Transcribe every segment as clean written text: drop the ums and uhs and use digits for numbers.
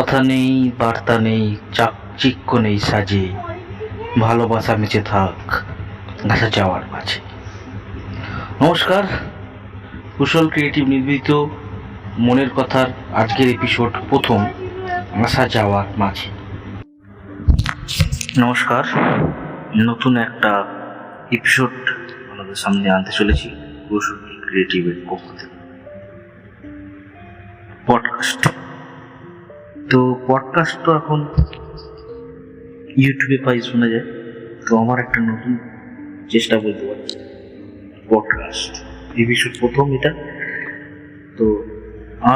কথা নেই, বার্তা নেই, চাকচিক্য নেই সাজে, ভালোবাসা মেচে থাক আসা যাওয়ার মাঝে। নমস্কার, কুশল ক্রিয়েটিভ নির্মিত মনের কথার আজকের এপিসোড প্রথম, আসা যাওয়ার মাঝে। নমস্কার, নতুন একটা এপিসোড আমাদের সামনে আনতে চলেছি কুশল ক্রিয়েটিভের পক্ষ থেকে, পডকাস্ট। তো পডকাস্ট তো এখন ইউটিউবে পাই, শোনা যায়। তো আমার একটা নতুন চেষ্টা বলতে পারি, পডকাস্ট এপিসোড প্রথম এটা। তো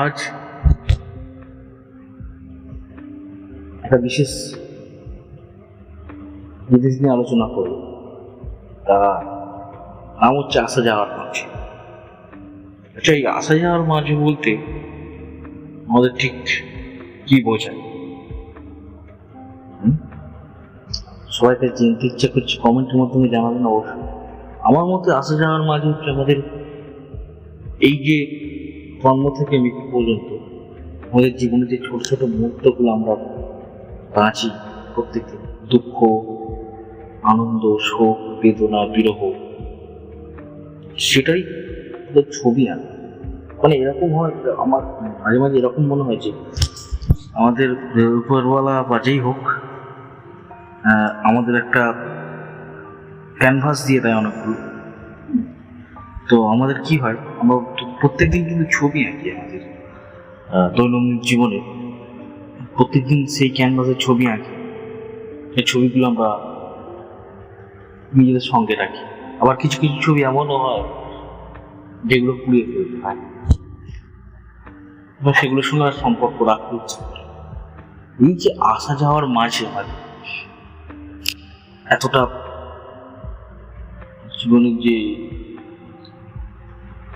আজ একটা বিশেষ জিনিস নিয়ে আলোচনা করব, তা নাম হচ্ছে আসা যাওয়ার মাঝে। আচ্ছা, এই আসা যাওয়ার মাঝে বলতে আমাদের ঠিক কি বোঝায়? সবাইকে জানতে ইচ্ছা করছে, কমেন্টের মাধ্যমে জানাবেন অবশ্যই। আমার মতে আসা যাওয়ার মাঝে হচ্ছে আমাদের এই যে জন্ম থেকে মৃত্যু পর্যন্ত আমাদের জীবনে যে ছোট ছোট মুহূর্তগুলো আমরা বাঁচি, প্রত্যেকদিন দুঃখ, আনন্দ, শোক, বেদনা, বিরহ, সেটাই ছবি আঁকা। মানে এরকম হয়, আমার মাঝে মাঝে এরকম মনে হয় যে আমাদের উপরওয়ালা বা যেই হোক আমাদের একটা ক্যানভাস দিয়ে দেয় অনেকগুলো। তো আমাদের কি হয়, আমরা প্রত্যেকদিন কিন্তু ছবি আঁকি আমাদের দৈনন্দিন জীবনে। প্রত্যেকদিন সেই ক্যানভাসের ছবি আঁকি, এই ছবিগুলো আমরা নিজেদের সঙ্গে রাখি। আবার কিছু কিছু ছবি এমনও হয় যেগুলো পুড়িয়ে ফেলতে হয়, এবং সেগুলোর সঙ্গে আর সম্পর্ক রাখতে ইচ্ছে করে। এই যে আসা যাওয়ার মাঝে আমাদের এতটা জীবনের যে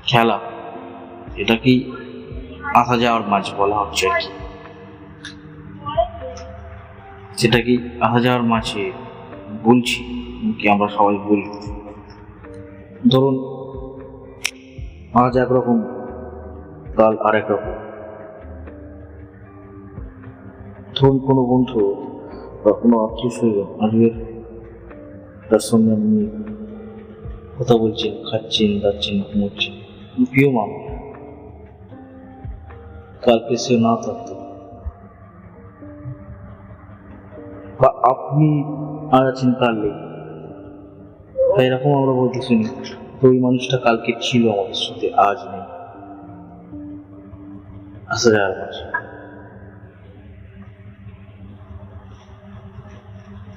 খেলা, এটাকেই আসা যাওয়ার মাঝে বলা হচ্ছে আর কি। সেটাকেই আসা যাওয়ার মাঝে বলছি, কি আমরা সবাই বলি। ধরুন, আজ একরকম, কাল আরেক রকম। ধরুন কোনো বন্ধু বা কোনো আত্মীয় স্বজন আজকের তার সঙ্গে আপনি কথা বলছেন, খাচ্ছেন, দাচ্ছেন, ঘুমোচ্ছেন, প্রিয় মানুষ, কালকে সে না থাকতো, বা আপনি আর আছেন কাল নেই, তাই এরকম আমরা বলতে শুনি। তো ওই মানুষটা কালকে ছিল আমাদের সাথে, আজ নেই। আসা যাওয়ার মাঝে।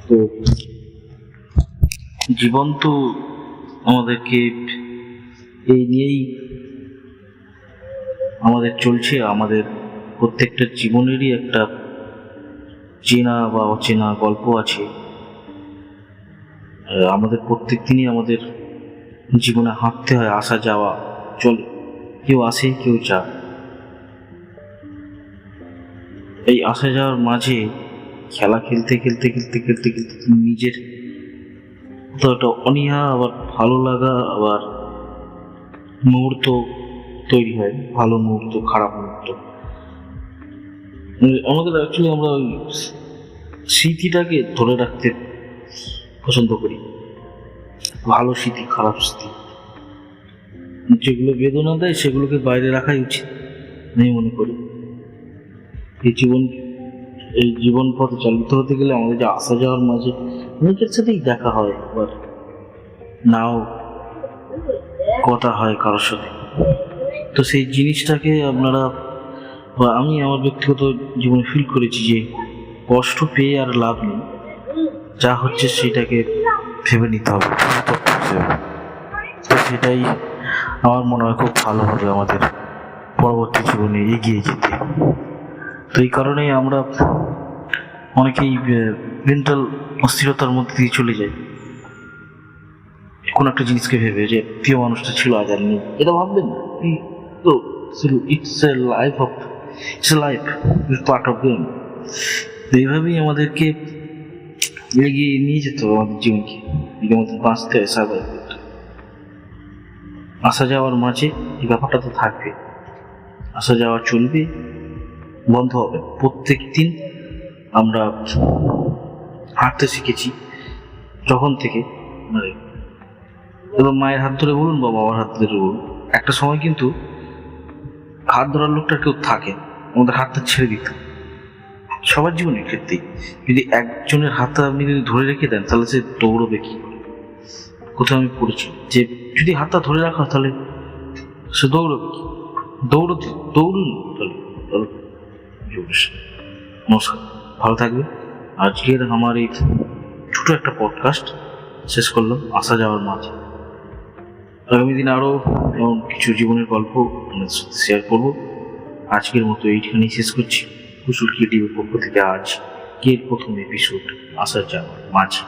তো জীবন তো আমাদেরকে এই নিয়েই আমাদের চলছে। আমাদের প্রত্যেকটা জীবনেরই একটা চেনা বা অচেনা গল্প আছে। আমাদের প্রত্যেক দিনই আমাদের জীবনে হাঁটতে হয়, আসা যাওয়া চলে, কেউ আসে কেউ যায়। এই আসা যাওয়ার মাঝে খেলা খেলতে খেলতে খেলতে খেলতে খেলতে নিজের তো একটা অনীহা, আবার ভালো লাগা, আবার মুহূর্ত তৈরি হয়, ভালো মুহূর্ত, খারাপ মুহূর্ত। আমাদের অ্যাকচুয়ালি আমরা ওই স্মৃতিটাকে ধরে রাখতে পছন্দ করি, ভালো স্মৃতি, খারাপ স্মৃতি, যেগুলো বেদনা দেয় সেগুলোকে বাইরে রাখাই উচিত আমি মনে করি। এই জীবন পথে চালিত হতে গেলে আমাদের যে আসা যাওয়ার মাঝে অনেকের সাথেই দেখা হয়, এবার নাও কথা হয় কারোর সাথে। তো সেই জিনিসটাকে আপনারা বা আমি আমার ব্যক্তিগত জীবনে ফিল করেছি যে কষ্ট পেয়ে আর লাভ নেই, যা হচ্ছে সেটাকে ভেবে নিতে হবে। তো সেটাই আমার মনে হয় খুব ভালো হবে আমাদের পরবর্তী জীবনে এগিয়ে যেতে। তো এই কারণেই আমরা অনেকেই মেন্টাল অস্থিরতার মধ্যে দিয়ে চলে যাই, কোন একটা জিনিসকে ভেবে যে প্রিয় মানুষটা ছিল আজ আর নেই। এটা ভাববেন না, তো it's a life of part of game. এইভাবেই আমাদেরকে এগিয়ে নিয়ে যেতে হবে আমাদের জীবনকে, আমাদের বাঁচতে হয়, সার্ভাইভ করতে। আসা যাওয়ার মাঝে এই ব্যাপারটা তো থাকবে, আসা যাওয়া চলবে, বন্ধ হবে। প্রত্যেক দিন আমরা হাঁটতে শিখেছি যখন থেকে, মানে এবং মায়ের হাত ধরে বলুন বা বাবার হাত ধরে বলুন, একটা সময় কিন্তু হাত ধরার লোকটা কেউ থাকে, আমাদের হাতটা ছেড়ে দিত। সবার জীবনের ক্ষেত্রেই যদি একজনের হাতটা আপনি যদি ধরে রেখে দেন তাহলে সে দৌড়বে কি করে? কোথাও আমি পড়েছি যে যদি হাতটা ধরে রাখা হয় তাহলে সে দৌড়বে কি? দৌড়ুন তাহলে। নমস্কার, ভালো থাকবে। আজকের আমার এই ছোট একটা পডকাস্ট শেষ করলাম আসা যাওয়ার মাঝে। আগামী দিন আরও এমন কিছু জীবনের গল্প আপনাদের সাথে শেয়ার করবো। আজকের মতো এইখানেই শেষ করছি। কুশল ক্রিয়েটিভের পক্ষ থেকে আজকের প্রথম এপিসোড আসা যাওয়ার মাঝে।